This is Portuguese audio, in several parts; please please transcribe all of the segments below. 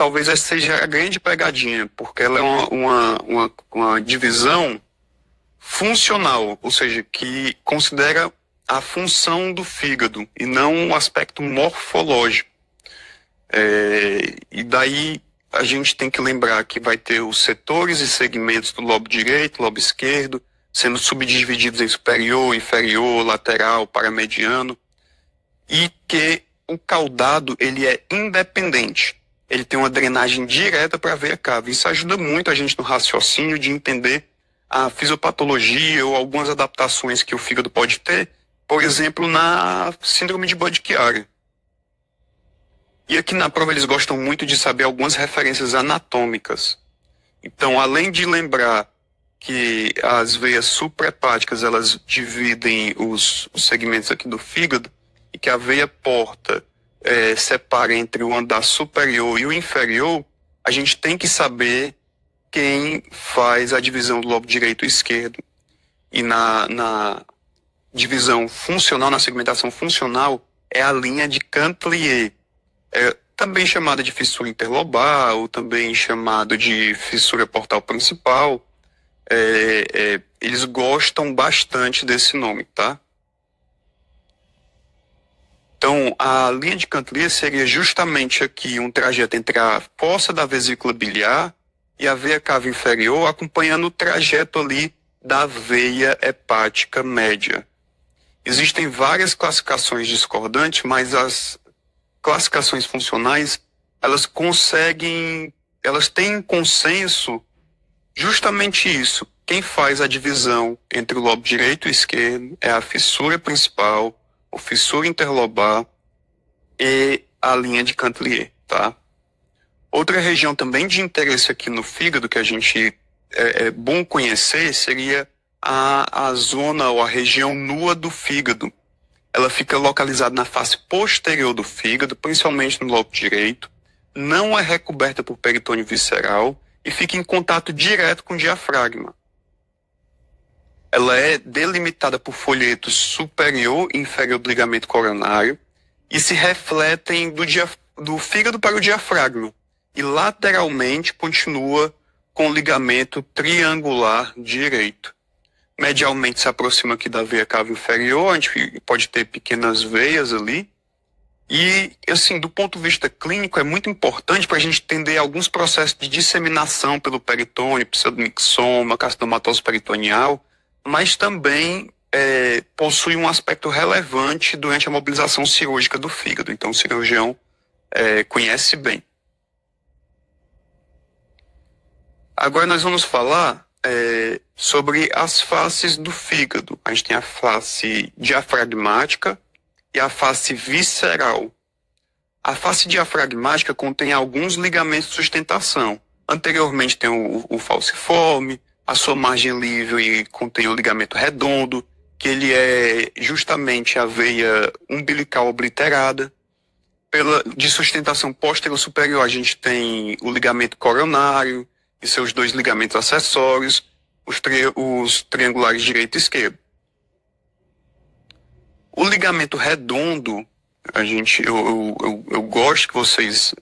talvez essa seja a grande pegadinha, porque ela é uma divisão funcional, ou seja, que considera a função do fígado e não o aspecto morfológico. E daí a gente tem que lembrar que vai ter os setores e segmentos do lobo direito, lobo esquerdo, sendo subdivididos em superior, inferior, lateral, paramediano, e que o caudado ele é independente. Ele tem uma drenagem direta para a veia cava. Isso ajuda muito a gente no raciocínio de entender a fisiopatologia ou algumas adaptações que o fígado pode ter, por exemplo, na síndrome de Budd-Chiari. E aqui na prova eles gostam muito de saber algumas referências anatômicas. Então, além de lembrar que as veias suprahepáticas elas dividem os segmentos aqui do fígado e que a veia porta separa entre o andar superior e o inferior, a gente tem que saber quem faz a divisão do lobo direito e esquerdo. E na divisão funcional, na segmentação funcional, é a linha de Cantelier, também chamada de fissura interlobar, ou também chamada de fissura portal principal. Eles gostam bastante desse nome, tá? Então, a linha de Cantelier seria justamente aqui um trajeto entre a fossa da vesícula biliar e a veia cava inferior, acompanhando o trajeto ali da veia hepática média. Existem várias classificações discordantes, mas as classificações funcionais, elas têm em consenso justamente isso. Quem faz a divisão entre o lobo direito e esquerdo é a fissura principal, a fissura interlobar e a linha de Cantelier, tá? Outra região também de interesse aqui no fígado que a gente é bom conhecer seria a zona ou a região nua do fígado. Ela fica localizada na face posterior do fígado, principalmente no lobo direito, não é recoberta por peritônio visceral e fica em contato direto com o diafragma. Ela é delimitada por folhetos superior e inferior do ligamento coronário e se refletem do fígado para o diafragma. E lateralmente continua com o ligamento triangular direito. Medialmente se aproxima aqui da veia cava inferior, a gente pode ter pequenas veias ali. E, assim, do ponto de vista clínico, é muito importante para a gente entender alguns processos de disseminação pelo peritônio, pseudomixoma, carcinomatose peritoneal, mas também possui um aspecto relevante durante a mobilização cirúrgica do fígado. Então, o cirurgião conhece bem. Agora nós vamos falar sobre as faces do fígado. A gente tem a face diafragmática e a face visceral. A face diafragmática contém alguns ligamentos de sustentação. Anteriormente tem o falciforme, a sua margem livre contém o ligamento redondo, que ele é justamente a veia umbilical obliterada. De sustentação posterior superior a gente tem o ligamento coronário e seus dois ligamentos acessórios, os triangulares direito e esquerdo. O ligamento redondo, eu gosto que vocês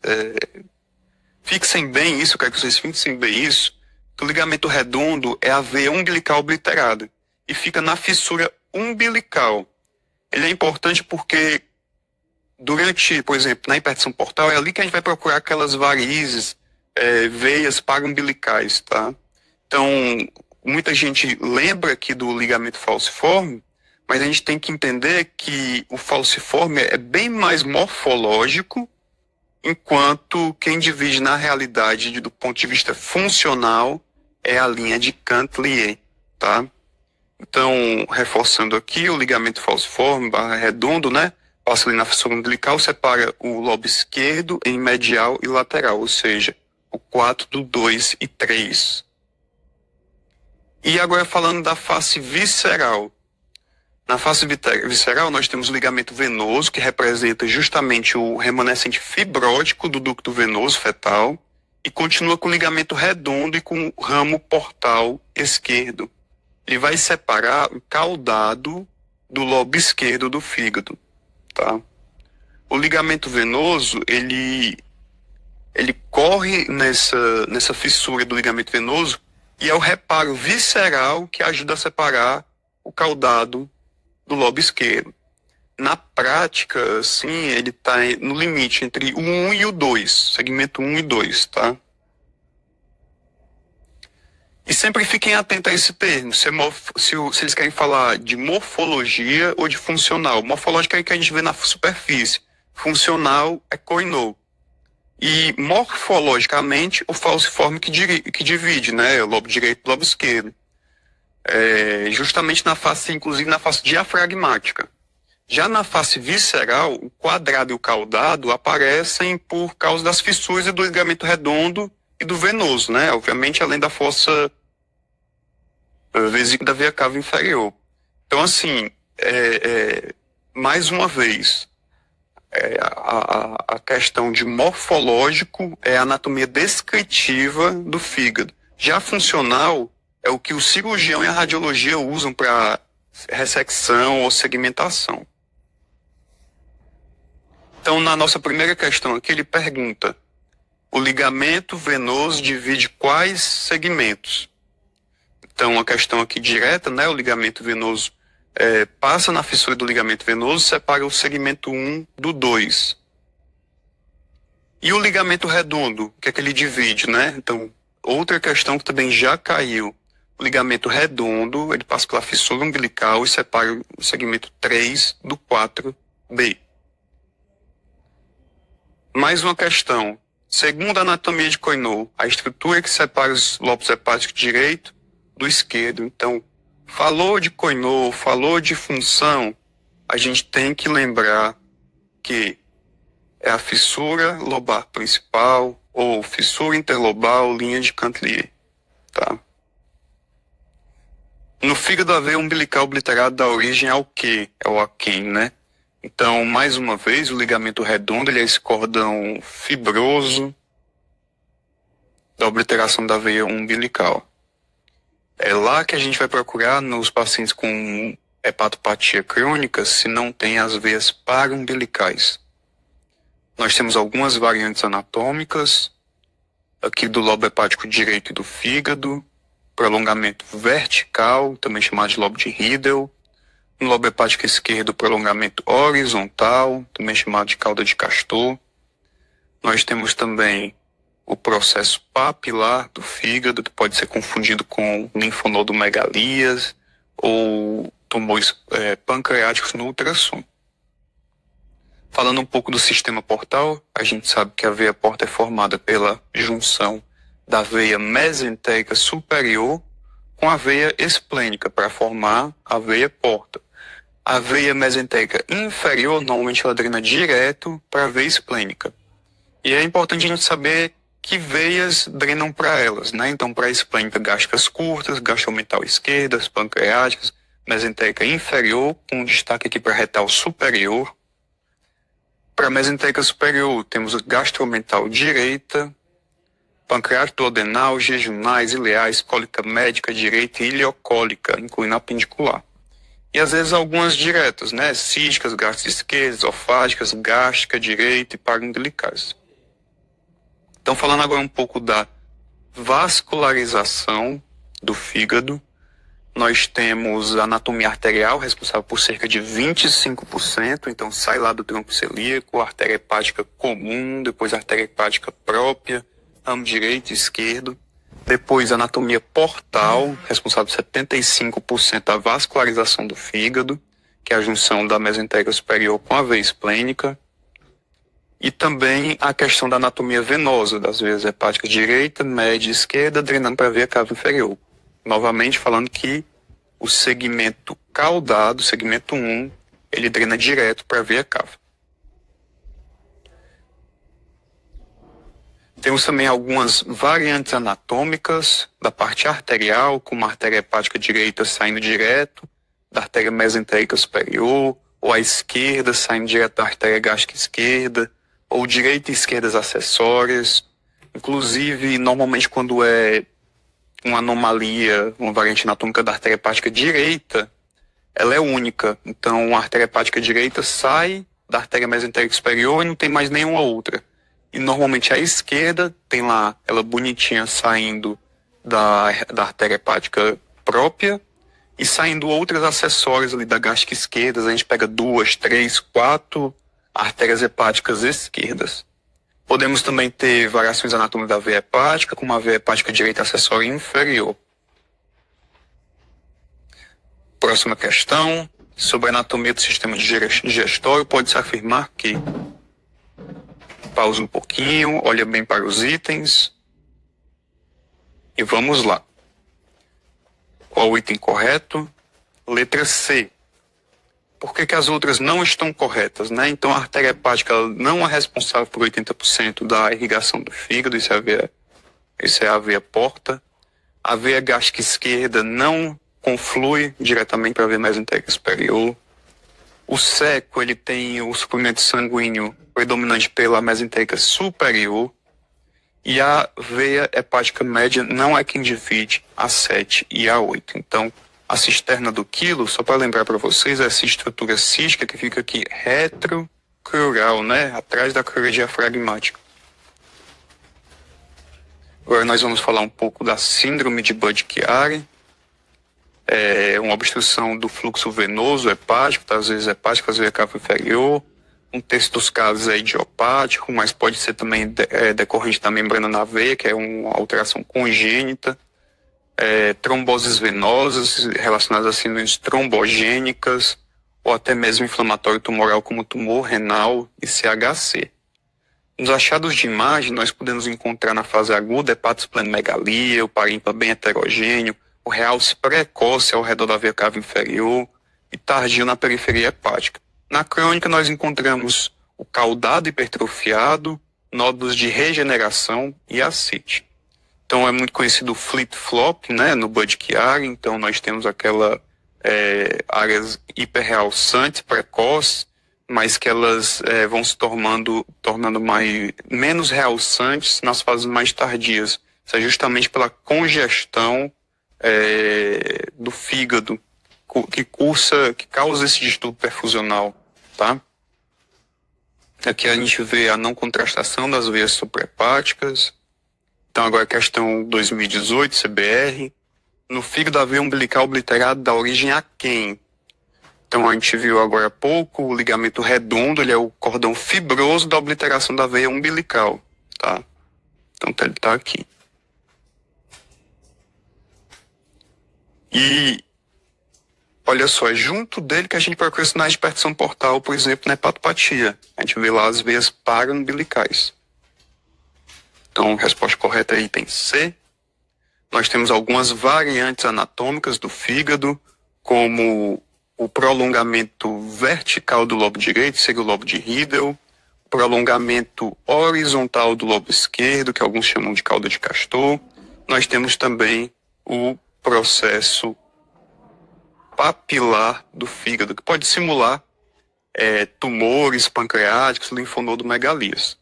fixem bem isso, eu quero que vocês fixem bem isso, que o ligamento redondo é a veia umbilical obliterada e fica na fissura umbilical. Ele é importante porque durante, por exemplo, na hipertensão portal, é ali que a gente vai procurar aquelas varizes, veias paraumbilicais, tá? Então, muita gente lembra aqui do ligamento falciforme, mas a gente tem que entender que o falciforme é bem mais morfológico, enquanto quem divide na realidade, do ponto de vista funcional, é a linha de Cantelier, tá? Então, reforçando aqui, o ligamento falciforme, barra redondo, né? Passa ali na fissura umbilical, separa o lobo esquerdo em medial e lateral, ou seja, o 4 do 2 e 3. E agora falando da face visceral. Na face visceral nós temos o ligamento venoso, que representa justamente o remanescente fibrótico do ducto venoso fetal, e continua com o ligamento redondo e com o ramo portal esquerdo. Ele vai separar o caudado do lobo esquerdo do fígado, tá? O ligamento venoso, ele ele corre nessa fissura do ligamento venoso e é o reparo visceral que ajuda a separar o caudado do lobo esquerdo. Na prática, assim, ele está no limite entre o 1 e o 2, segmento 1 e 2, tá? E sempre fiquem atentos a esse termo, se eles querem falar de morfologia ou de funcional. Morfológica é o que a gente vê na superfície, funcional é coinô. E morfologicamente, o falciforme que divide, né, o lobo direito e o lobo esquerdo. Justamente na face, inclusive na face diafragmática. Já na face visceral, o quadrado e o caudado aparecem por causa das fissuras do ligamento redondo e do venoso, né? Obviamente, além da fossa vesícula da veia cava inferior. Então, assim, mais uma vez, a questão de morfológico é a anatomia descritiva do fígado. Já funcional é o que o cirurgião e a radiologia usam para ressecção ou segmentação. Então, na nossa primeira questão aqui, ele pergunta: o ligamento venoso divide quais segmentos? Então, a questão aqui direta, né? O ligamento venoso passa na fissura do ligamento venoso, separa o segmento 1 do 2. E o ligamento redondo, o que é que ele divide, né? Então, outra questão que também já caiu. O ligamento redondo, ele passa pela fissura umbilical e separa o segmento 3 do 4B. Mais uma questão. Segundo a anatomia de Coinot, a estrutura que separa os lobos hepáticos direito do esquerdo. Então, falou de Coinot, falou de função, a gente tem que lembrar que é a fissura lobar principal ou fissura interlobal, linha de Cantelier, tá? No fígado, a veia umbilical obliterada dá origem ao quê? É o aquém, né? Então, mais uma vez, o ligamento redondo ele é esse cordão fibroso da obliteração da veia umbilical. É lá que a gente vai procurar nos pacientes com hepatopatia crônica se não tem as veias paraumbilicais. Nós temos algumas variantes anatômicas, aqui do lobo hepático direito e do fígado, prolongamento vertical, também chamado de lobo de Riedel. No lobo hepático esquerdo, prolongamento horizontal, também chamado de cauda de Castor. Nós temos também o processo papilar do fígado, que pode ser confundido com linfonodomegalias ou tumores pancreáticos no ultrassom. Falando um pouco do sistema portal, a gente sabe que a veia porta é formada pela junção da veia mesentérica superior com a veia esplênica para formar a veia porta. A veia mesentérica inferior, normalmente ela drena direto para a veia esplênica. E é importante a gente saber que veias drenam para elas, né? Então, para a esplênica, gástricas curtas, gastromental esquerdas, pancreáticas, mesentérica inferior, com destaque aqui para a retal superior. Para a mesentérica superior, temos a gastromental direita, pancreático duodenal, jejunais, ileais, cólica médica direita e ileocólica, incluindo a apendicular. E às vezes algumas diretas, né? Císticas, gástricas esquerdas, esofágicas, gástrica direita e paraumbilicais. Então, falando agora um pouco da vascularização do fígado, nós temos a anatomia arterial, responsável por cerca de 25%, então sai lá do tronco celíaco, a artéria hepática comum, depois a artéria hepática própria, ramo direito e esquerdo. Depois a anatomia portal, responsável por 75% da vascularização do fígado, que é a junção da mesentérica superior com a veia esplênica. E também a questão da anatomia venosa, das veias hepáticas direita, média e esquerda, drenando para a veia cava inferior. Novamente falando que o segmento caudado, segmento 1, ele drena direto para a veia cava. Temos também algumas variantes anatômicas da parte arterial, como a artéria hepática direita saindo direto da artéria mesentérica superior, ou à esquerda saindo direto da artéria gástrica esquerda, ou direita e esquerdas acessórias. Inclusive, normalmente quando é uma anomalia, uma variante anatômica da artéria hepática direita, ela é única. Então, a artéria hepática direita sai da artéria mesentérica superior e não tem mais nenhuma outra. E normalmente a esquerda tem lá ela bonitinha saindo da artéria hepática própria e saindo outras acessórias ali da gástrica esquerda. A gente pega 2, 3, 4 artérias hepáticas esquerdas. Podemos também ter variações anatômicas da veia hepática, como a veia hepática direita acessória inferior. Próxima questão. Sobre a anatomia do sistema digestório, pode-se afirmar que... Pausa um pouquinho, olha bem para os itens. E vamos lá. Qual o item correto? Letra C. Por que as outras não estão corretas, né? Então, a artéria hepática ela não é responsável por 80% da irrigação do fígado, isso é a veia porta. A veia gástrica esquerda não conflui diretamente para a veia mesentérica superior. O seco, ele tem o suprimento sanguíneo predominante pela mesentérica superior. E a veia hepática média não é quem divide a 7 e a 8. Então, a cisterna do quilo, só para lembrar para vocês, é essa estrutura cística que fica aqui retrocrural, né? Atrás da crura diafragmática. Agora nós vamos falar um pouco da síndrome de Budd-Chiari. É uma obstrução do fluxo venoso hepático, tá? Às vezes hepático, às vezes cava inferior. Um terço dos casos é idiopático, mas pode ser também decorrente da membrana na veia, que é uma alteração congênita. Tromboses venosas relacionadas a síndromes trombogênicas, ou até mesmo inflamatório tumoral como tumor renal e CHC. Nos achados de imagem, nós podemos encontrar na fase aguda hepatosplenomegalia, o parênquima bem heterogêneo, o realce precoce ao redor da veia cava inferior e tardio na periferia hepática. Na crônica, nós encontramos o caudado hipertrofiado, nódulos de regeneração e ascite. Então, é muito conhecido o flip-flop, né, no Budd-Chiari. Então, nós temos áreas hiperrealçantes, precoces, mas que elas vão se tornando menos realçantes nas fases mais tardias. Isso é justamente pela congestão do fígado que causa esse distúrbio perfusional, tá? Aqui a gente vê a não contrastação das veias suprahepáticas. Então agora a questão 2018, CBR. No fígado, a veia umbilical obliterada dá origem a quem? Então a gente viu agora há pouco o ligamento redondo, ele é o cordão fibroso da obliteração da veia umbilical, tá? Então ele está aqui. E olha só, é junto dele que a gente procura sinais de percussão portal, por exemplo, na hepatopatia. A gente vê lá as veias paraumbilicais. Então, a resposta correta é item C. Nós temos algumas variantes anatômicas do fígado, como o prolongamento vertical do lobo direito, seria o lobo de Riedel, o prolongamento horizontal do lobo esquerdo, que alguns chamam de cauda de castor. Nós temos também o processo papilar do fígado, que pode simular tumores pancreáticos, linfonodomegalias.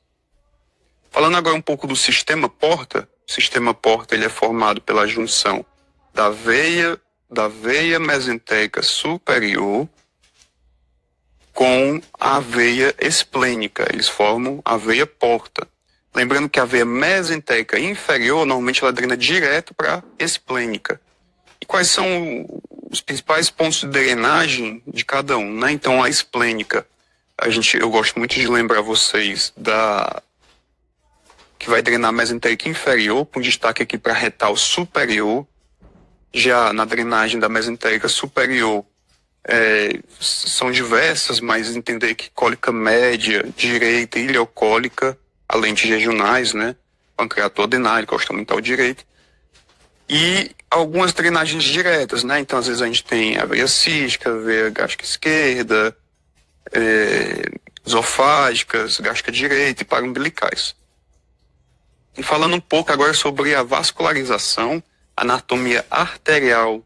Falando agora um pouco do sistema porta, o sistema porta ele é formado pela junção da veia mesentérica superior com a veia esplênica. Eles formam a veia porta. Lembrando que a veia mesentérica inferior, normalmente ela drena direto para a esplênica. E quais são os principais pontos de drenagem de cada um, né? Então, a esplênica, eu gosto muito de lembrar vocês que vai drenar a mesentérica inferior, com destaque aqui para a retal superior. Já na drenagem da mesentérica superior, são diversas, mas entender que cólica média, direita, ileocólica, além de regionais, né? Pancreatoadenálica, costal direita. E algumas drenagens diretas, né? Então, às vezes a gente tem a veia cística, a veia gástrica esquerda, esofágicas, gástrica direita e paraumbilicais. E falando um pouco agora sobre a vascularização, a anatomia arterial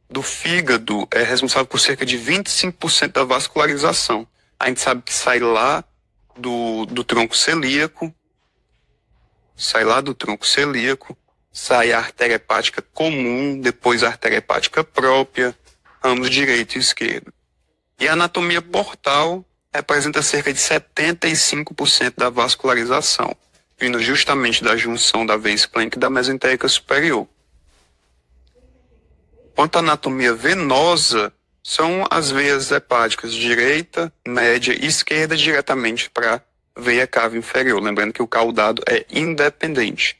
do fígado é responsável por cerca de 25% da vascularização. A gente sabe que sai lá do tronco celíaco, sai a artéria hepática comum, depois a artéria hepática própria, ramos direito e esquerdo. E a anatomia portal representa cerca de 75% da vascularização. vindo justamente da junção da veia esplênica e da mesentérica superior. Quanto à anatomia venosa, são as veias hepáticas direita, média e esquerda diretamente para a veia cava inferior. Lembrando que o caudado é independente.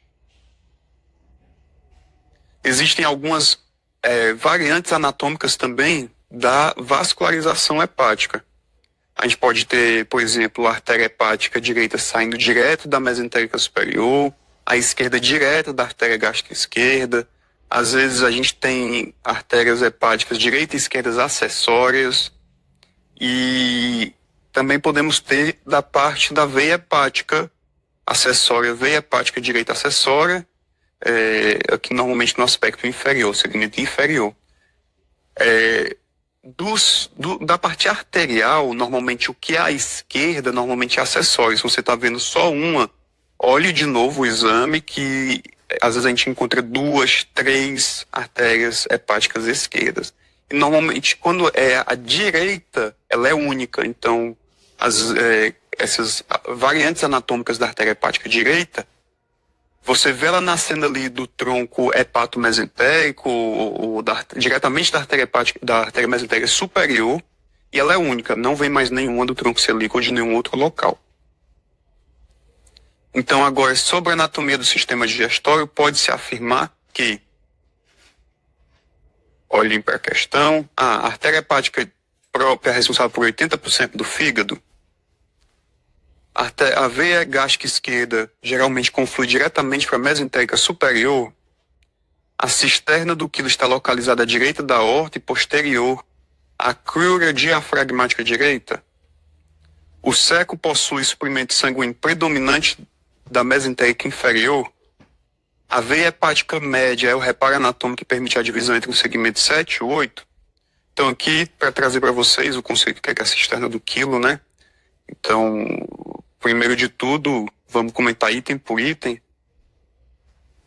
Existem algumas variantes anatômicas também da vascularização hepática. A gente pode ter, por exemplo, a artéria hepática direita saindo direto da mesentérica superior, a esquerda direto da artéria gástrica esquerda. Às vezes a gente tem artérias hepáticas direita e esquerdas acessórias. E também podemos ter da parte da veia hepática acessória, veia hepática direita acessória, aqui normalmente no aspecto inferior, segmento inferior. Da parte arterial, normalmente o que é à esquerda, normalmente é acessório. Se você está vendo só uma, olhe de novo o exame, que às vezes a gente encontra 2, 3 artérias hepáticas esquerdas. E normalmente quando é a direita, ela é única. Então, essas variantes anatômicas da artéria hepática direita, você vê ela nascendo ali do tronco hepato-mesentérico, ou diretamente da artéria hepática, da artéria mesentérica superior, e ela é única, não vem mais nenhuma do tronco celíaco ou de nenhum outro local. Então, agora, sobre a anatomia do sistema digestório, pode-se afirmar que, olhem para a questão, a artéria hepática própria é responsável por 80% do fígado. A veia gástrica esquerda geralmente conflui diretamente para a mesentérica superior. A cisterna do quilo está localizada à direita da aorta e posterior à crura diafragmática direita. O seco possui suprimento sanguíneo predominante da mesentérica inferior. A veia hepática média é o reparo anatômico que permite a divisão entre o segmento 7 e 8. Então aqui, para trazer para vocês o conceito que é a cisterna do quilo, né? Então, primeiro de tudo, vamos comentar item por item.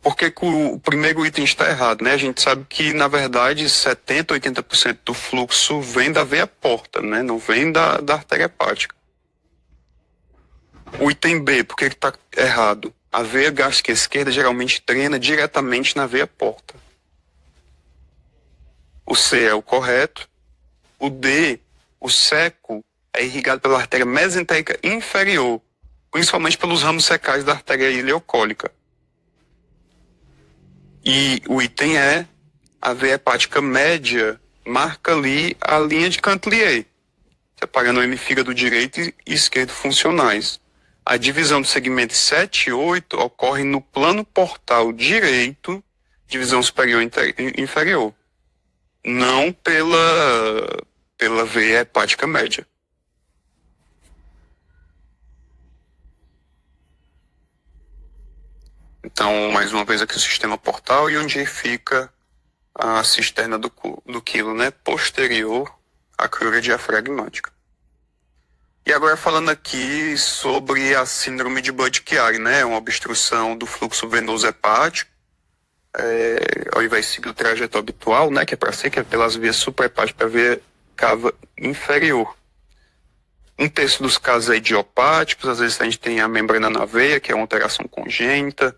Por que o primeiro item está errado, né? A gente sabe que, na verdade, 70%, 80% do fluxo vem da veia porta, né? Não vem da artéria hepática. O item B, por que ele está errado? A veia gástrica esquerda geralmente drena diretamente na veia porta. O C é o correto. O D, o seco, é irrigado pela artéria mesentérica inferior, principalmente pelos ramos secais da artéria ileocólica. E o item E, a veia hepática média, marca ali a linha de Cantelier, separando o hemifígado direito e esquerdo funcionais. A divisão do segmento 7 e 8 ocorre no plano portal direito, divisão superior e inferior, não pela veia hepática média. Então, mais uma vez aqui o sistema portal e onde fica a cisterna do quilo, né? Posterior à crura diafragmática. E agora falando aqui sobre a síndrome de Budd-Chiari, né? Uma obstrução do fluxo venoso hepático, ao invés de seguir o trajeto habitual, né? Que é para ser, que é pelas vias suprahepáticas para a veia cava inferior. 1/3 dos casos é idiopáticos, às vezes a gente tem a membrana na veia, que é uma alteração congênita,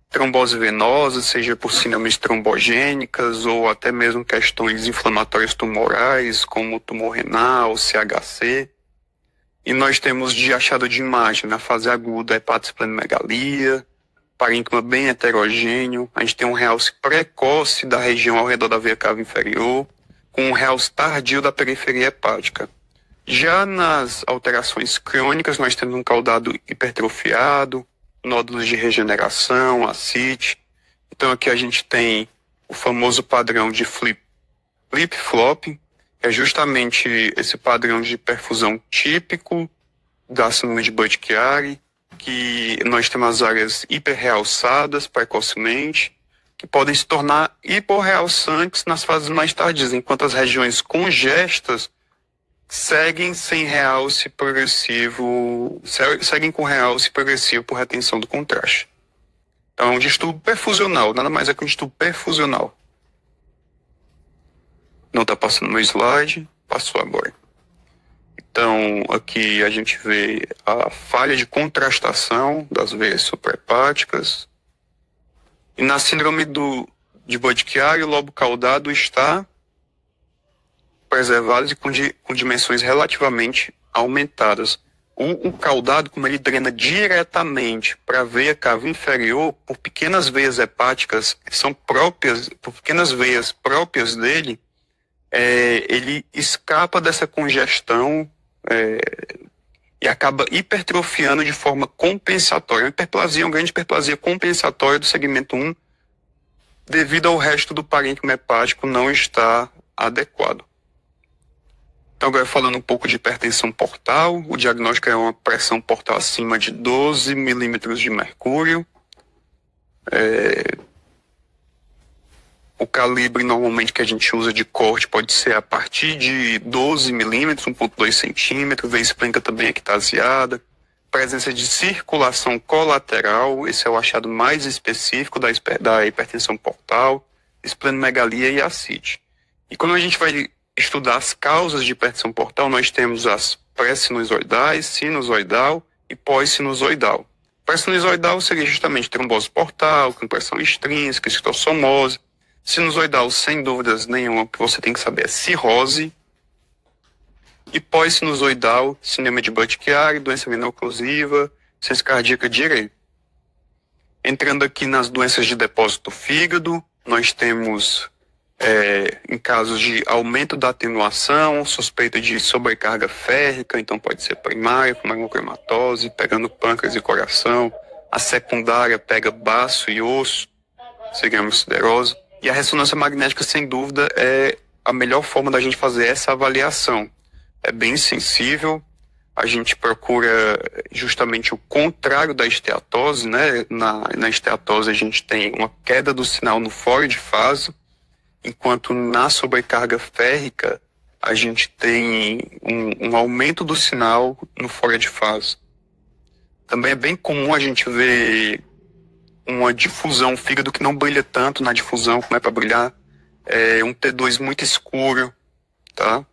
trombose venosa, seja por síndromes trombogênicas ou até mesmo questões inflamatórias tumorais, como tumor renal, CHC. E nós temos de achado de imagem na fase aguda hepatosplenomegalia, parênquima bem heterogêneo. A gente tem um realce precoce da região ao redor da veia cava inferior, com um realce tardio da periferia hepática. Já nas alterações crônicas, nós temos um caudado hipertrofiado, nódulos de regeneração, ascite. Então aqui a gente tem o famoso padrão de flip-flop, que é justamente esse padrão de perfusão típico da síndrome de Budd-Chiari, que nós temos as áreas hiperrealçadas precocemente, que podem se tornar hiporrealçantes nas fases mais tardias, enquanto as regiões congestas seguem sem realce progressivo, seguem com realce progressivo por retenção do contraste. Então, um distúrbio perfusional, nada mais é que um distúrbio perfusional. Não está passando no slide, passou agora. Então, aqui a gente vê a falha de contrastação das veias suprahepáticas. E na síndrome de Budd-Chiari, o lobo caudado está preservado e com dimensões relativamente aumentadas. O caudado, como ele drena diretamente para a veia cava inferior, por pequenas veias hepáticas, são próprias, por pequenas veias próprias dele, ele escapa dessa congestão e acaba hipertrofiando de forma compensatória. Uma hiperplasia, uma grande hiperplasia compensatória do segmento 1, devido ao resto do parênquima hepático não estar adequado. Então, agora falando um pouco de hipertensão portal, o diagnóstico é uma pressão portal acima de 12 milímetros de mercúrio. O calibre normalmente que a gente usa de corte pode ser a partir de 12 milímetros, 1,2 centímetros, veia esplênica também ectasiada. Presença de circulação colateral, esse é o achado mais específico da hipertensão portal, esplenomegalia e ascite. E quando a gente vai estudar as causas de hipertensão portal, nós temos as pré-sinusoidais, sinusoidal e pós-sinusoidal. Pré-sinusoidal seria justamente trombose portal, compressão extrínseca, esquistossomose. Sinusoidal, sem dúvidas nenhuma, o que você tem que saber é cirrose. E pós-sinusoidal, cinema de Budd-Chiari, doença veno-oclusiva, ciência cardíaca direito. Entrando aqui nas doenças de depósito do fígado, nós temos, em casos de aumento da atenuação, suspeita de sobrecarga férrica, então pode ser primária, como hemocromatose, pegando pâncreas e coração. A secundária pega baço e osso, seria hemosiderose. E a ressonância magnética, sem dúvida, é a melhor forma da gente fazer essa avaliação. É bem sensível, a gente procura justamente o contrário da esteatose, né? Na esteatose a gente tem uma queda do sinal no fora de fase, enquanto na sobrecarga férrica a gente tem um aumento do sinal no fora de fase. Também é bem comum a gente ver uma difusão, um fígado que não brilha tanto na difusão, como é para brilhar, um T2 muito escuro, tá?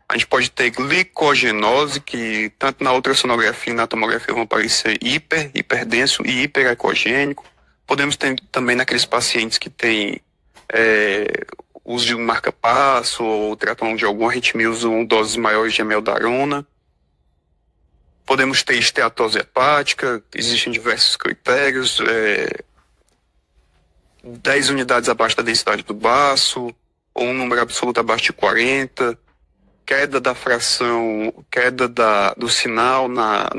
A gente pode ter glicogenose, que tanto na ultrassonografia e na tomografia vão aparecer hiperdenso e hiperecogênico. Podemos ter também naqueles pacientes que têm uso de um marca-passo ou tratam de alguma arritmia, usam doses maiores de amiodarona. Podemos ter esteatose hepática, existem diversos critérios, 10 unidades abaixo da densidade do baço, ou um número absoluto abaixo de 40, queda da fração, do sinal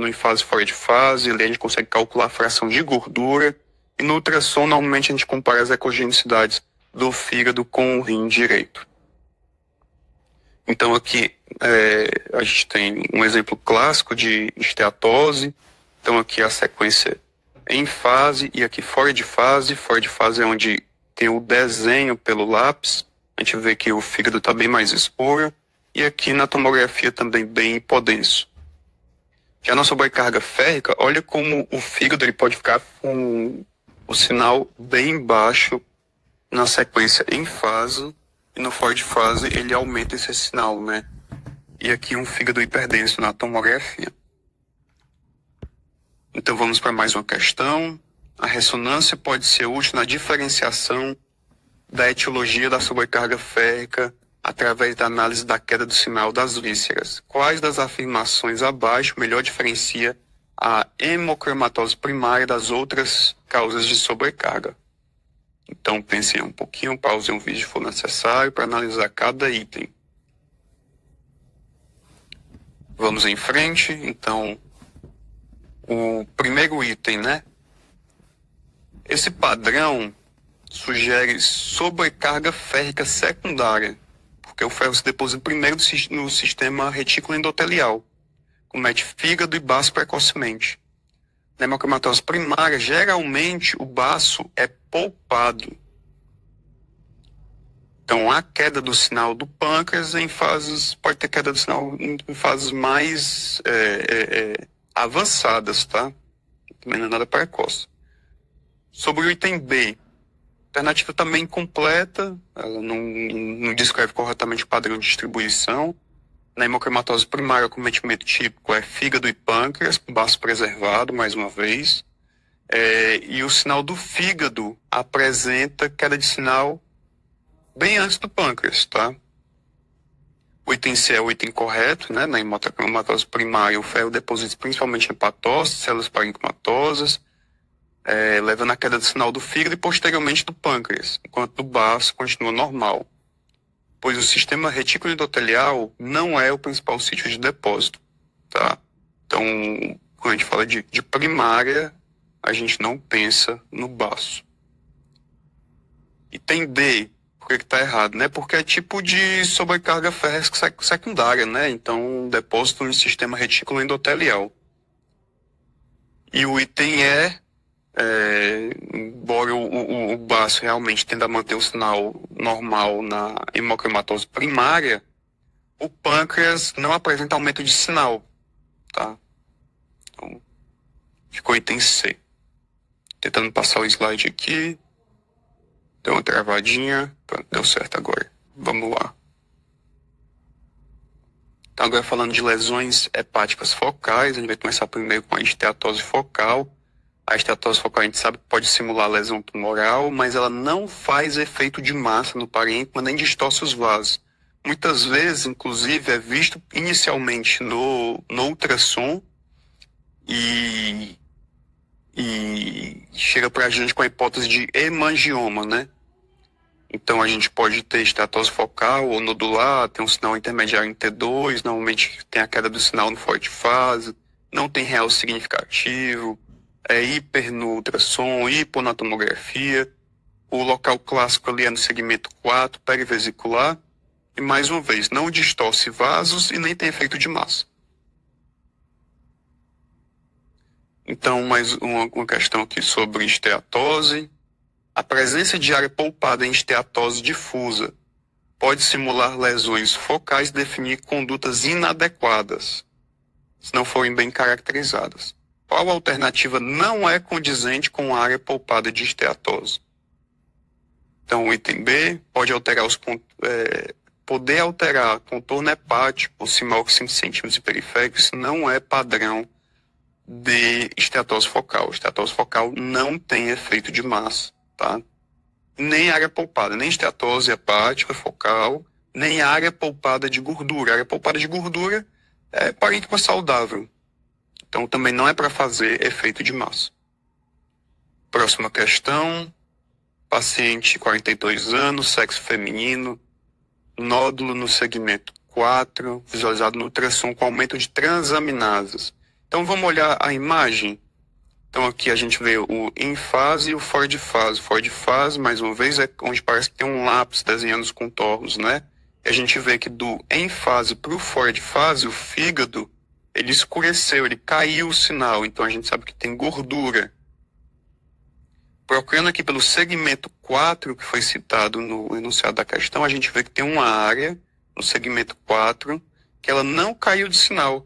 em fase fora de fase, ali a gente consegue calcular a fração de gordura, e no ultrassom normalmente a gente compara as ecogenicidades do fígado com o rim direito. Então aqui a gente tem um exemplo clássico de esteatose. Então aqui a sequência em fase e aqui fora de fase. Fora de fase é onde tem o desenho pelo lápis. A gente vê que o fígado está bem mais escuro. E aqui na tomografia também bem hipodenso. Já na sobrecarga férrica, olha como o fígado ele pode ficar com o sinal bem baixo na sequência em fase. E no fora de fase ele aumenta esse sinal, né? E aqui um fígado hiperdenso na tomografia. Então vamos para mais uma questão. A ressonância pode ser útil na diferenciação da etiologia da sobrecarga férrica através da análise da queda do sinal das vísceras. Quais das afirmações abaixo melhor diferencia a hemocromatose primária das outras causas de sobrecarga? Então pensem um pouquinho, pausem um vídeo se for necessário para analisar cada item. Vamos em frente. Então, o primeiro item, né? Esse padrão sugere sobrecarga férrica secundária, porque o ferro se deposita primeiro no sistema retículo endotelial, comete fígado e baço precocemente. Na hemocromatose primária, geralmente o baço é poupado. Então, há queda do sinal do pâncreas pode ter queda do sinal em fases mais avançadas, tá? Também não é nada precoce. Sobre o item B, a alternativa também incompleta, ela não descreve corretamente o padrão de distribuição. Na hemocromatose primária, o cometimento típico é fígado e pâncreas, com baço preservado, mais uma vez. E o sinal do fígado apresenta queda de sinal bem antes do pâncreas, tá? O item C é o item correto, né? Na hemocromatose primária, o ferro deposita principalmente em hepatócitos, células parenquimatosas, levando à queda de sinal do fígado e posteriormente do pâncreas, enquanto o baço continua normal, pois o sistema retículo endotelial não é o principal sítio de depósito, tá? Então, quando a gente fala de primária, a gente não pensa no baço. Item D, por que está errado, né? Porque é tipo de sobrecarga férrea secundária, né? Então, depósito no sistema retículo endotelial. E o item embora o baço realmente tenda a manter o sinal normal na hemocromatose primária, o pâncreas não apresenta aumento de sinal, tá? Então, ficou item C. Tentando passar o slide aqui. Deu uma travadinha. Pronto, deu certo agora. Vamos lá. Então, agora falando de lesões hepáticas focais, a gente vai começar primeiro com a esteatose focal. A esteatose focal a gente sabe que pode simular lesão tumoral, mas ela não faz efeito de massa no parênquima nem distorce os vasos. Muitas vezes, inclusive, é visto inicialmente no ultrassom e chega para a gente com a hipótese de hemangioma, né? Então a gente pode ter esteatose focal ou nodular, tem um sinal intermediário em T2, normalmente tem a queda do sinal no forte fase, não tem real significativo, é hiper no ultrassom, hipo na tomografia. O local clássico ali é no segmento 4, perivesicular, e mais uma vez, não distorce vasos e nem tem efeito de massa. Então, mais uma questão aqui sobre esteatose. A presença de área poupada em esteatose difusa pode simular lesões focais e definir condutas inadequadas, se não forem bem caracterizadas. Qual alternativa não é condizente com a área poupada de esteatose? Então, o item B pode alterar poder alterar contorno hepático, se maior que 5 centímetros e periférico, isso não é padrão de esteatose focal. Esteatose focal não tem efeito de massa, tá? Nem área poupada, nem esteatose hepática focal, nem área poupada de gordura. A área poupada de gordura é parênquima saudável. Então também não é para fazer efeito de massa. Próxima questão. Paciente 42 anos, sexo feminino, nódulo no segmento 4, visualizado no ultrassom com aumento de transaminasas. Então vamos olhar a imagem. Então aqui a gente vê o em fase e o fora de fase. Fora de fase, mais uma vez, é onde parece que tem um lápis desenhando os contornos, né? E a gente vê que do em fase para o fora de fase, o fígado, ele escureceu, ele caiu o sinal. Então a gente sabe que tem gordura. Procurando aqui pelo segmento 4, que foi citado no enunciado da questão, a gente vê que tem uma área no segmento 4 que ela não caiu de sinal.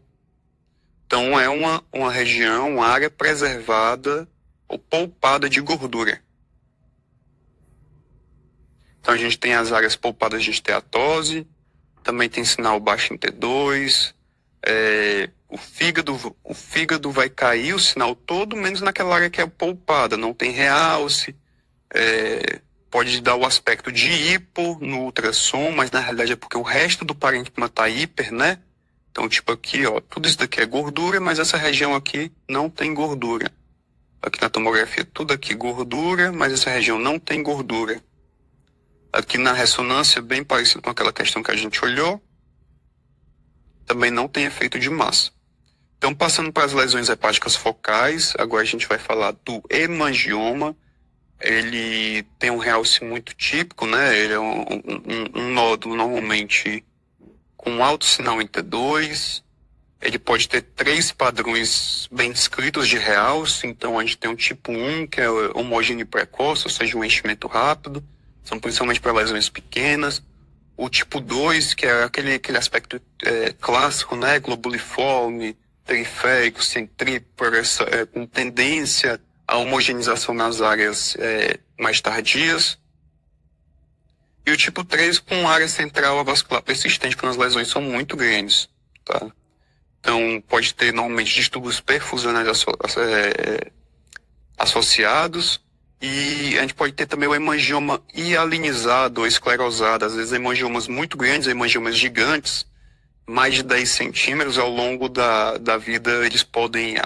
Então é uma região, uma área preservada ou poupada de gordura. Então a gente tem as áreas poupadas de esteatose, também tem sinal baixo em T2, o fígado vai cair o sinal todo, menos naquela área que é poupada, não tem realce, pode dar o aspecto de hipo no ultrassom, mas na realidade é porque o resto do parênquima está hiper, né? Então, tipo aqui, ó, tudo isso daqui é gordura, mas essa região aqui não tem gordura. Aqui na tomografia, tudo aqui gordura, mas essa região não tem gordura. Aqui na ressonância, bem parecido com aquela questão que a gente olhou, também não tem efeito de massa. Então, passando para as lesões hepáticas focais, agora a gente vai falar do hemangioma. Ele tem um realce muito típico, né? Ele é um nódulo normalmente com alto sinal em T2, ele pode ter 3 padrões bem descritos de realce. Então a gente tem um tipo 1, que é homogêneo e precoce, ou seja, um enchimento rápido, são principalmente para lesões pequenas. O tipo 2, que é aquele aspecto clássico, né, globuliforme, periférico, centrípero, com tendência à homogeneização nas áreas mais tardias. E o tipo 3 com área central avascular persistente, quando as lesões são muito grandes, tá? Então, pode ter normalmente distúrbios perfusionais associados, e a gente pode ter também o hemangioma hialinizado ou esclerosado, às vezes hemangiomas muito grandes, hemangiomas gigantes, mais de 10 centímetros ao longo da vida, eles podem,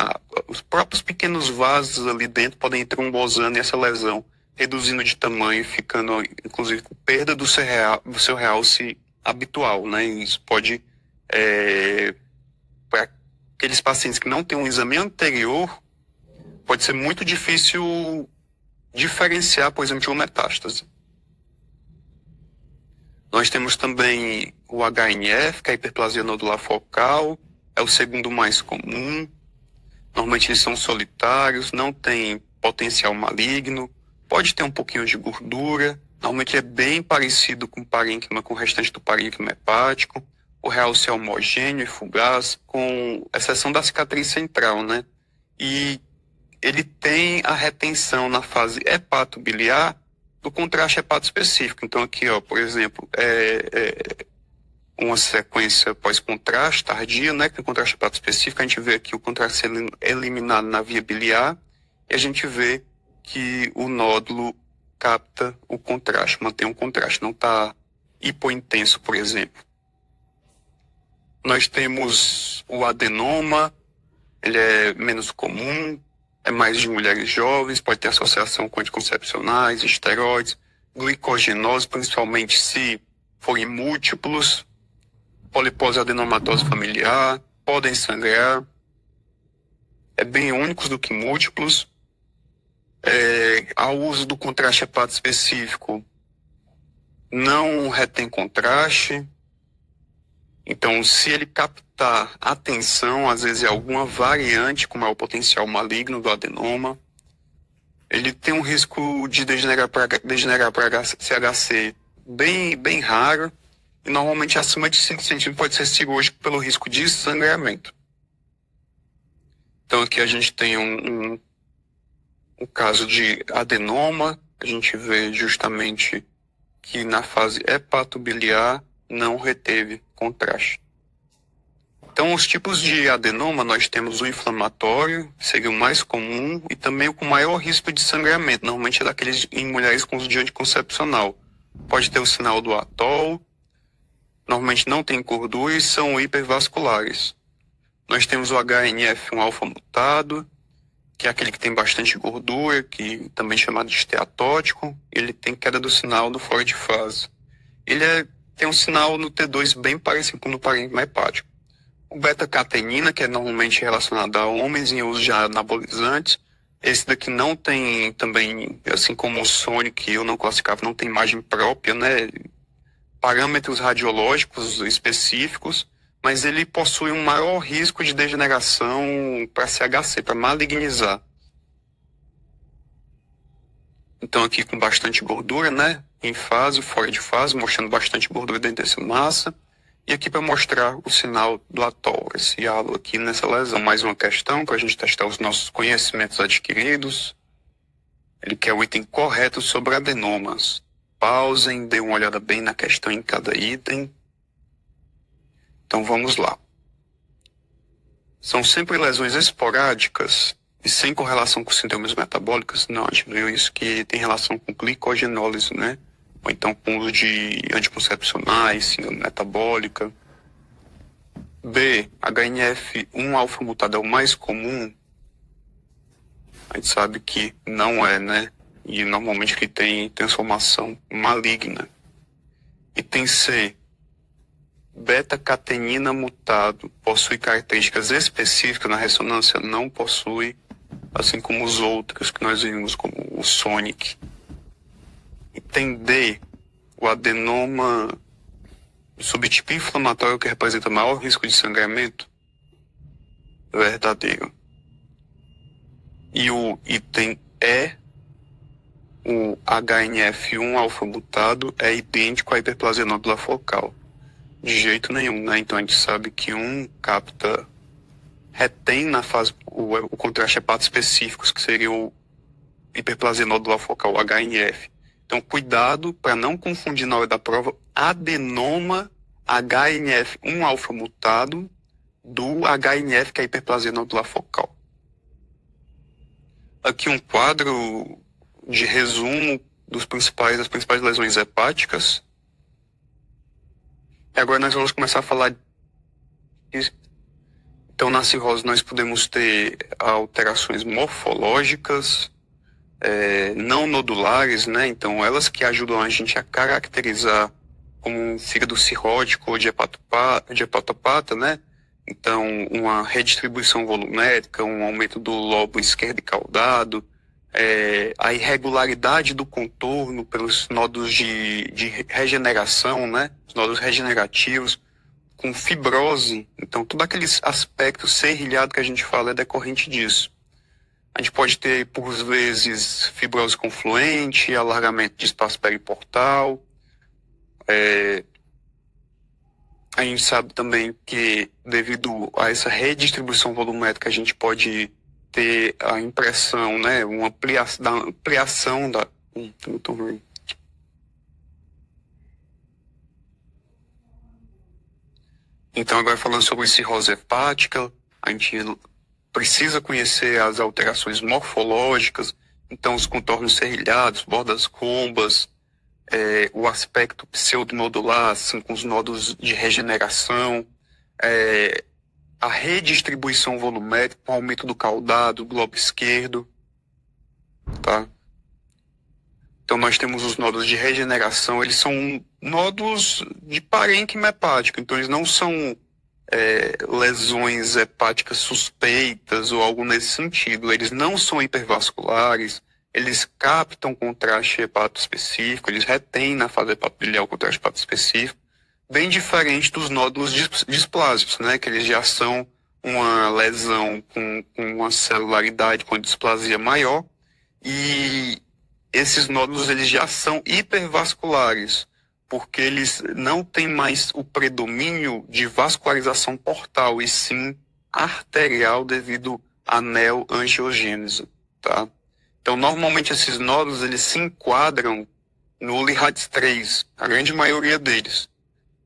os próprios pequenos vasos ali dentro podem ir trombosando essa lesão, reduzindo de tamanho, ficando, inclusive, com perda do seu realce habitual, né? E isso pode, para aqueles pacientes que não têm um exame anterior, pode ser muito difícil diferenciar, por exemplo, de uma metástase. Nós temos também o HNF, que é a hiperplasia nodular focal, é o segundo mais comum. Normalmente eles são solitários, não tem potencial maligno, pode ter um pouquinho de gordura. Normalmente é bem parecido com o parênquima, com o restante do parênquima hepático. O realce é homogêneo e fugaz, com exceção da cicatriz central, né? E ele tem a retenção na fase hepatobiliar do contraste hepatoespecífico. Então aqui, ó, por exemplo, uma sequência pós-contraste tardia, né, que tem contraste hepatoespecífico, a gente vê aqui o contraste sendo eliminado na via biliar, e a gente vê que o nódulo capta o contraste, mantém um contraste, não está hipointenso, por exemplo. Nós temos o adenoma, ele é menos comum, é mais de mulheres jovens, pode ter associação com anticoncepcionais, esteroides, glicogenose, principalmente se forem múltiplos, polipose adenomatosa familiar, podem sangrar, é bem únicos do que múltiplos. Ao uso do contraste hepato específico, não retém contraste. Então, se ele captar a tensão, às vezes é alguma variante, como é o potencial maligno do adenoma, ele tem um risco de degenerar para CHC bem raro, e normalmente acima de 5 centímetros pode ser cirúrgico pelo risco de sangramento. Então aqui a gente tem um caso de adenoma, a gente vê justamente que na fase hepatobiliar não reteve contraste. Então, os tipos de adenoma, nós temos o inflamatório, que seria o mais comum, e também o com maior risco de sangramento, normalmente é daqueles em mulheres com uso de anticoncepcional. Pode ter o sinal do atol, normalmente não tem gordura e são hipervasculares. Nós temos o HNF1 alfa mutado, que é aquele que tem bastante gordura, que também é chamado de esteatótico, ele tem queda do sinal do fora de fase. Ele tem um sinal no T2 bem parecido com o do parênquima hepático. O beta-catenina, que é normalmente relacionado a homens em uso de anabolizantes, esse daqui não tem também, assim como o Sony, que eu não classificava, não tem imagem própria, né? Parâmetros radiológicos específicos, mas ele possui um maior risco de degeneração para CHC, para malignizar. Então aqui com bastante gordura, né? Em fase, fora de fase, mostrando bastante gordura dentro dessa massa. E aqui para mostrar o sinal do atol, esse halo aqui nessa lesão. Mais uma questão para a gente testar os nossos conhecimentos adquiridos. Ele quer o item correto sobre adenomas. Pausem, dêem uma olhada bem na questão em cada item. Então vamos lá. São sempre lesões esporádicas e sem correlação com síndromes metabólicas? Não, a gente viu isso que tem relação com glicogenólise, né? Ou então com o uso de anticoncepcionais, síndrome metabólica. B, HNF1 alfa mutado é o mais comum. A gente sabe que não é, né? E normalmente ele tem transformação maligna. E tem C, beta-catenina mutado, possui características específicas na ressonância? Não possui, assim como os outros que nós vimos, como o Sonic. E tem D, o adenoma subtipo inflamatório que representa maior risco de sangramento? Verdadeiro. E o item E, o HNF1 alfa mutado, é idêntico à hiperplasia nodular focal? De jeito nenhum, né? Então a gente sabe que um retém na fase o contraste hepato específicos, que seria o hiperplasia nodular focal, o HNF. Então, cuidado para não confundir na hora da prova adenoma HNF 1-alfa mutado do HNF, que é a hiperplasia nodular focal. Aqui um quadro de resumo das principais lesões hepáticas. E agora nós vamos começar a falar disso. Então, na cirrose nós podemos ter alterações morfológicas, não nodulares, né? Então, elas que ajudam a gente a caracterizar como um fígado cirrótico ou de hepatopata, né? Então, uma redistribuição volumétrica, um aumento do lobo esquerdo e caudado, a irregularidade do contorno pelos nódulos de regeneração, né? Os nódulos regenerativos, com fibrose. Então, todo aquele aspecto serrilhado que a gente fala é decorrente disso. A gente pode ter, por vezes, fibrose confluente, alargamento de espaço periportal. A gente sabe também que, devido a essa redistribuição volumétrica, a gente pode ter a impressão, né, uma ampliação da... Então, agora falando sobre cirrose hepática, a gente precisa conhecer as alterações morfológicas, então os contornos serrilhados, bordas rombas, o aspecto pseudonodular, assim, com os nódulos de regeneração, a redistribuição volumétrica, o aumento do caudado, do lobo esquerdo, tá? Então nós temos os nódulos de regeneração, eles são nódulos de parênquima hepático, então eles não são lesões hepáticas suspeitas ou algo nesse sentido. Eles não são hipervasculares, eles captam contraste hepatoespecífico, eles retêm na fase hepatobiliar o contraste hepatoespecífico, bem diferente dos nódulos displásicos, né, que eles já são uma lesão com uma celularidade, com displasia maior, e esses nódulos eles já são hipervasculares, porque eles não têm mais o predomínio de vascularização portal, e sim arterial devido à neoangiogênese, tá? Então, normalmente esses nódulos eles se enquadram no Liradis 3, a grande maioria deles.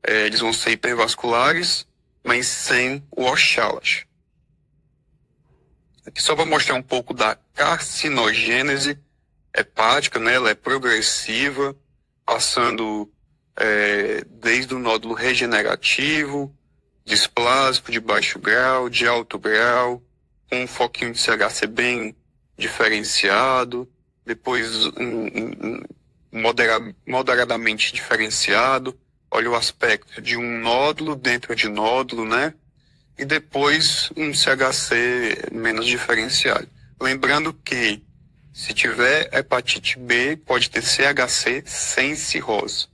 Eles vão ser hipervasculares, mas sem o Oxalas. Aqui só para mostrar um pouco da carcinogênese hepática, né? Ela é progressiva, passando desde o nódulo regenerativo, displásico, de baixo grau, de alto grau, com um foquinho de CHC bem diferenciado, depois moderadamente diferenciado. Olha o aspecto de um nódulo dentro de nódulo, né? E depois um CHC menos diferenciado. Lembrando que, se tiver hepatite B, pode ter CHC sem cirrose.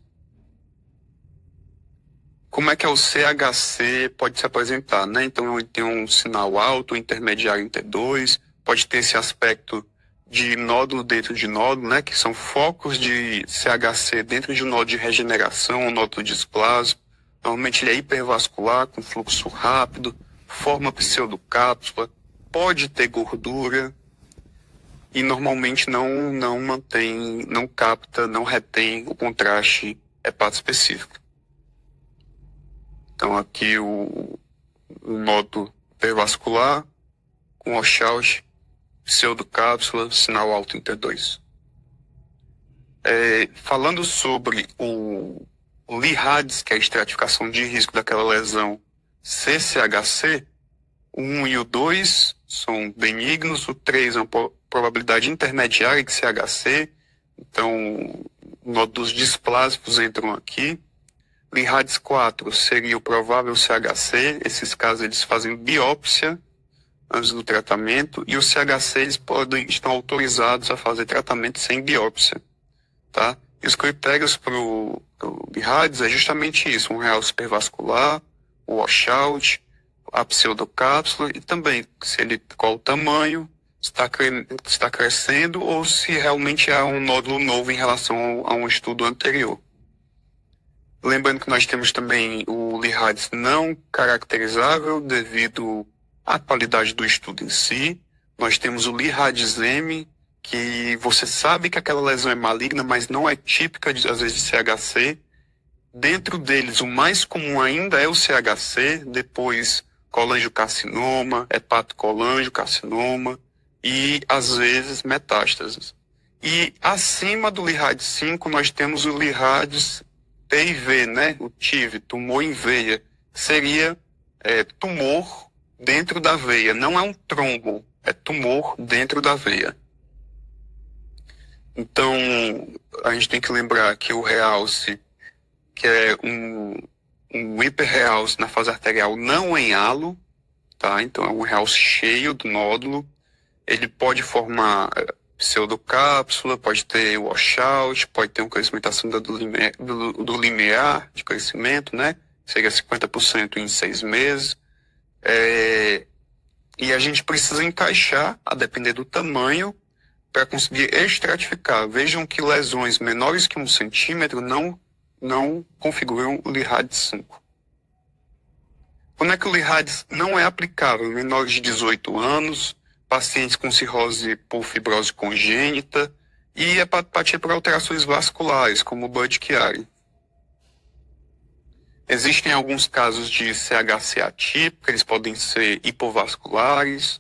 Como é que o CHC pode se apresentar, né? Então, ele tem um sinal alto, intermediário em T2, pode ter esse aspecto de nódulo dentro de nódulo, né? Que são focos de CHC dentro de um nódulo de regeneração, um nódulo displásico. Normalmente ele é hipervascular, com fluxo rápido, forma pseudocápsula, pode ter gordura e normalmente não mantém, não capta, não retém o contraste hepatoespecífico. Então aqui o nódulo hipervascular com Oshalt, pseudocápsula, sinal alto em T2. Falando sobre o Liradis, que é a estratificação de risco daquela lesão CCHC, o 1 e o 2 são benignos, o 3 é uma probabilidade intermediária de CHC, então nódulos displásicos entram aqui. Liradis 4 seria o provável CHC, esses casos eles fazem biópsia antes do tratamento, e os CHC eles estão autorizados a fazer tratamento sem biópsia, tá? E os critérios para o Liradis é justamente isso, um real supervascular, o washout, a pseudocápsula, e também qual o tamanho, está crescendo, ou se realmente há um nódulo novo em relação a um estudo anterior. Lembrando que nós temos também o Liradis não caracterizável devido à qualidade do estudo em si. Nós temos o Liradis M, que você sabe que aquela lesão é maligna, mas não é típica, às vezes, de CHC. Dentro deles, o mais comum ainda é o CHC, depois colangiocarcinoma, hepatocolangiocarcinoma e, às vezes, metástases. E acima do LIRAD 5, nós temos o LIRADS TIV, né? O TIV, tumor em veia. Seria tumor dentro da veia. Não é um trombo, é tumor dentro da veia. Então, a gente tem que lembrar que o realce, que é um hiperrealce na fase arterial, não em halo, tá? Então, é um realce cheio do nódulo. Ele pode formar pseudocápsula, pode ter washout, pode ter um crescimento acima do limiar de crescimento, né? Seria 50% em 6 meses. E a gente precisa encaixar, a depender do tamanho, para conseguir estratificar. Vejam que lesões menores que 1 centímetro não configuram o LIRADS 5. Quando é que o LIRADS não é aplicável? Menores de 18 anos, pacientes com cirrose por fibrose congênita e hepatopatia por alterações vasculares, como o Budd-Chiari. Existem alguns casos de CHC atípico, eles podem ser hipovasculares,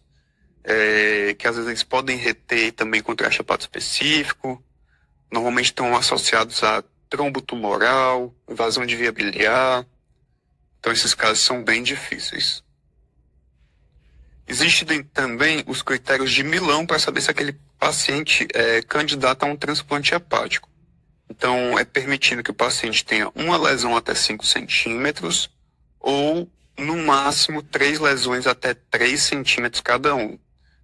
que às vezes eles podem reter também contraste hepato específico, normalmente estão associados a trombo tumoral, invasão de via biliar, então esses casos são bem difíceis. Existem também os critérios de Milão para saber se aquele paciente é candidato a um transplante hepático. Então, é permitido que o paciente tenha uma lesão até 5 centímetros ou, no máximo, 3 lesões até 3 centímetros cada um.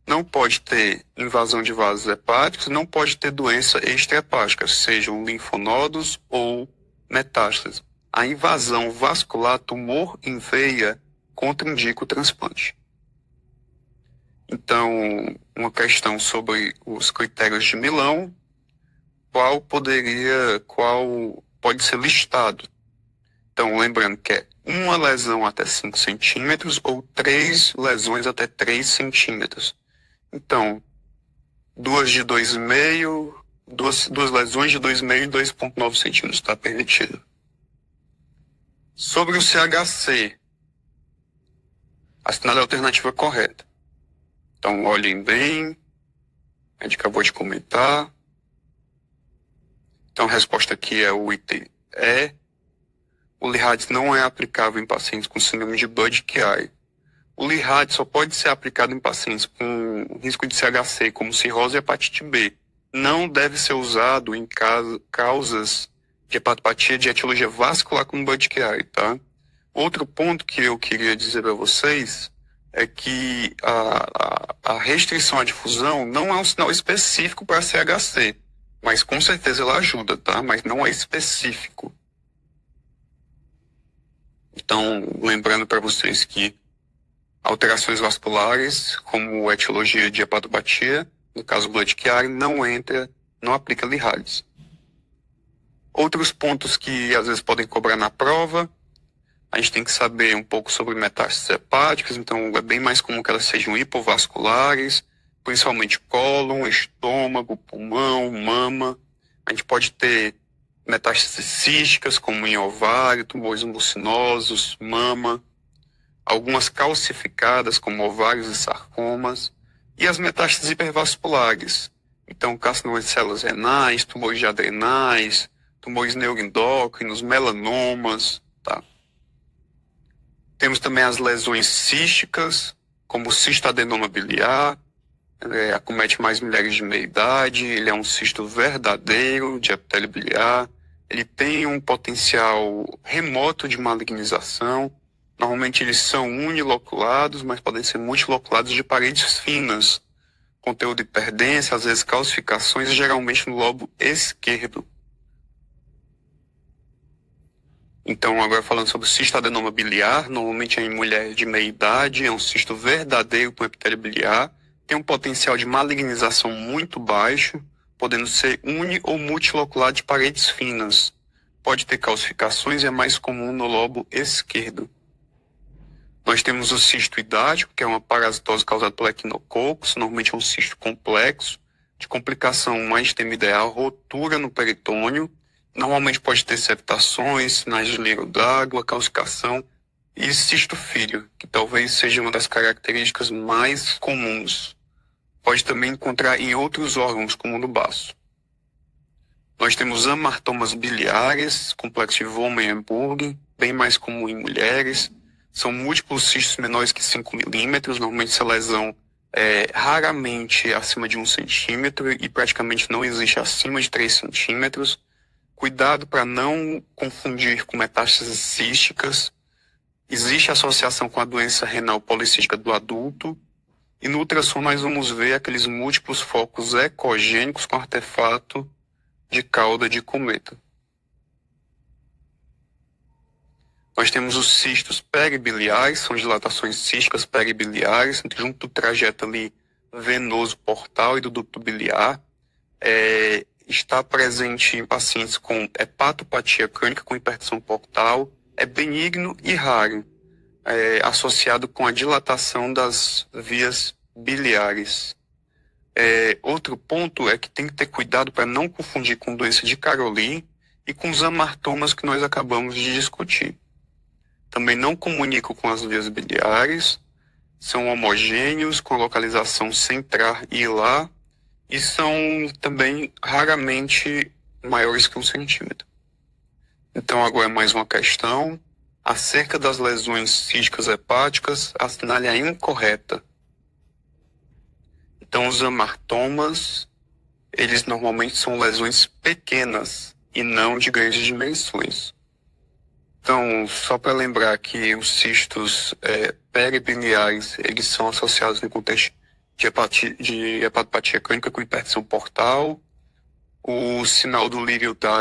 Não pode ter invasão de vasos hepáticos, não pode ter doença extrahepática, sejam linfonodos ou metástases. A invasão vascular, tumor em veia, contraindica o transplante. Então, uma questão sobre os critérios de Milão, qual pode ser listado. Então, lembrando que é uma lesão até 5 centímetros ou 3 lesões até 3 centímetros. Então, duas lesões de 2,5 e 2,9 centímetros está permitido. Sobre o CHC, assinale a alternativa correta. Então, olhem bem, a gente acabou de comentar. Então, a resposta aqui é o item E. O LIRADS não é aplicável em pacientes com síndrome de Budd-Chiari. O LIRADS só pode ser aplicado em pacientes com risco de CHC, como cirrose e hepatite B. Não deve ser usado em causas de hepatopatia de etiologia vascular como Budd-Chiari, tá? Outro ponto que eu queria dizer para vocês é que a restrição à difusão não é um sinal específico para CHC. Mas com certeza ela ajuda, tá? Mas não é específico. Então, lembrando para vocês que alterações vasculares, como etiologia de hepatopatia, no caso Budd-Chiari, não aplica LIRADS. Outros pontos que às vezes podem cobrar na prova, a gente tem que saber um pouco sobre metástases hepáticas, então é bem mais comum que elas sejam hipovasculares, principalmente cólon, estômago, pulmão, mama. A gente pode ter metástases císticas, como em ovário, tumores mucinosos, mama. Algumas calcificadas, como ovários e sarcomas. E as metástases hipervasculares. Então, carcinoma de células renais, tumores de adrenais, tumores neuroendócrinos, melanomas, tá? Temos também as lesões císticas, como o cistoadenoma biliar, acomete mais mulheres de meia idade, ele é um cisto verdadeiro de epitélio biliar, ele tem um potencial remoto de malignização, normalmente eles são uniloculados, mas podem ser multiloculados de paredes finas, conteúdo de hiperdência, às vezes calcificações, e geralmente no lobo esquerdo. Então, agora falando sobre o cistoadenoma biliar, normalmente é em mulheres de meia idade, é um cisto verdadeiro com epitélio biliar, tem um potencial de malignização muito baixo, podendo ser uni- ou multilocular de paredes finas. Pode ter calcificações e é mais comum no lobo esquerdo. Nós temos o cisto idático, que é uma parasitose causada por equinococos, normalmente é um cisto complexo, de complicação mais temida é a rotura no peritônio. Normalmente pode ter septações, sinais de líquido d'água, calcificação e cistifídio, que talvez seja uma das características mais comuns. Pode também encontrar em outros órgãos, como no baço. Nós temos amartomas biliares, complexo de Wolman-Berg, bem mais comum em mulheres. São múltiplos cistos menores que 5 milímetros. Normalmente essa lesão é raramente acima de 1 centímetro e praticamente não existe acima de 3 centímetros. Cuidado para não confundir com metástases císticas. Existe associação com a doença renal policística do adulto. E no ultrassom nós vamos ver aqueles múltiplos focos ecogênicos com artefato de cauda de cometa. Nós temos os cistos peribiliares, são dilatações císticas peribiliares, junto do trajeto ali venoso portal e do ducto biliar. Está presente em pacientes com hepatopatia crônica com hipertensão portal, é benigno e raro, associado com a dilatação das vias biliares. Outro ponto é que tem que ter cuidado para não confundir com doença de Caroli e com os amartomas que nós acabamos de discutir. Também não comunicam com as vias biliares, são homogêneos, com localização central e hilar, e são também raramente maiores que 1 centímetro. Então agora é mais uma questão. Acerca das lesões císticas hepáticas, a assinale é incorreta. Então os amartomas, eles normalmente são lesões pequenas e não de grandes dimensões. Então, só para lembrar que os cistos peribiliares, eles são associados no contexto de hepatopatia crônica com hipertensão portal. O sinal do lírio d'água